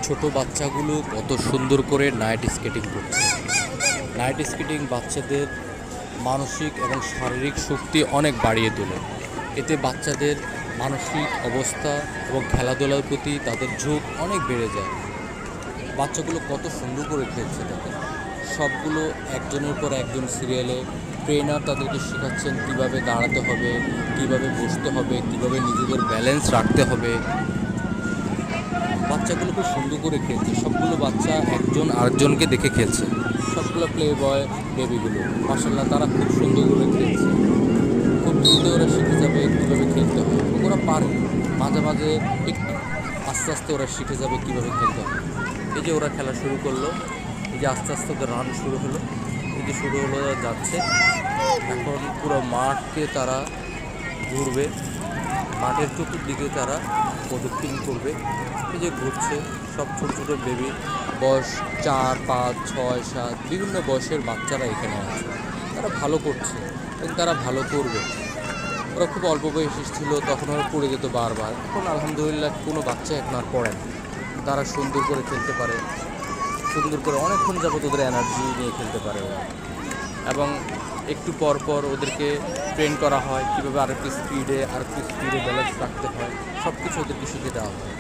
ছোট বাচ্চাগুলো কত সুন্দর করে নাইট স্কেটিং করছে। নাইট স্কেটিং বাচ্চাদের মানসিক এবং শারীরিক শক্তি অনেক বাড়িয়ে তোলে। এতে বাচ্চাদের মানসিক অবস্থা এবং খেলাধুলার প্রতি তাদের ঝোঁক অনেক বেড়ে যায়। বাচ্চাগুলো কত সুন্দর করে খেলছে, তাদের সবগুলো একজনের পর একজন সিরিয়ালে ট্রেনার তাদেরকে শেখাচ্ছেন কীভাবে দাঁড়াতে হবে, কীভাবে বসতে হবে, কীভাবে নিজেদের ব্যালেন্স রাখতে হবে। বাচ্চাগুলো খুব সুন্দর করে খেলছে, সবগুলো বাচ্চা একজন আরেকজনকে দেখে খেলছে। সবগুলো প্লে বয় বেবিগুলো মাশাআল্লাহ, তারা খুব সুন্দর করে খেলছে। খুব দ্রুত ওরা শিখে যাবে কীভাবে খেলতে হয়, ওরা পারে। মাঝে মাঝে একটু আস্তে আস্তে ওরা শিখে যাবে কীভাবে খেলতে হয়। এই যে ওরা খেলা শুরু করলো, এই যে আস্তে আস্তে ওদের রান শুরু হলো, এই যে শুরু হলো যাচ্ছে। এখন পুরো মাঠকে তারা ঘুরবে, মাঠের চতুর্দিকে তারা প্রদক্ষিণ করবে। এই যে ঘুরছে, সব ছোটো ছোটো বেবি, বয়স 4, 5, 6, 7 বিভিন্ন বয়সের বাচ্চারা এখানে আছে। তারা ভালো করছে এবং তারা ভালো করবে। ওরা খুব অল্প বয়সী ছিল, তখন ওরা পড়ে যেত বারবার। এখন আলহামদুলিল্লাহ কোনো বাচ্চা এখন আর পড়ে না। তারা সুন্দর করে খেলতে পারে, সুন্দর করে অনেকক্ষণ যাবত ওদের এনার্জি নিয়ে খেলতে পারে ওরা। এবং একটু পর পর ওদেরকে ট্রেন করা হয় কীভাবে আরেকটু স্পিডে ব্যালেন্স রাখতে হয়, সব কিছু ওদেরকে শিখে দেওয়া হয়।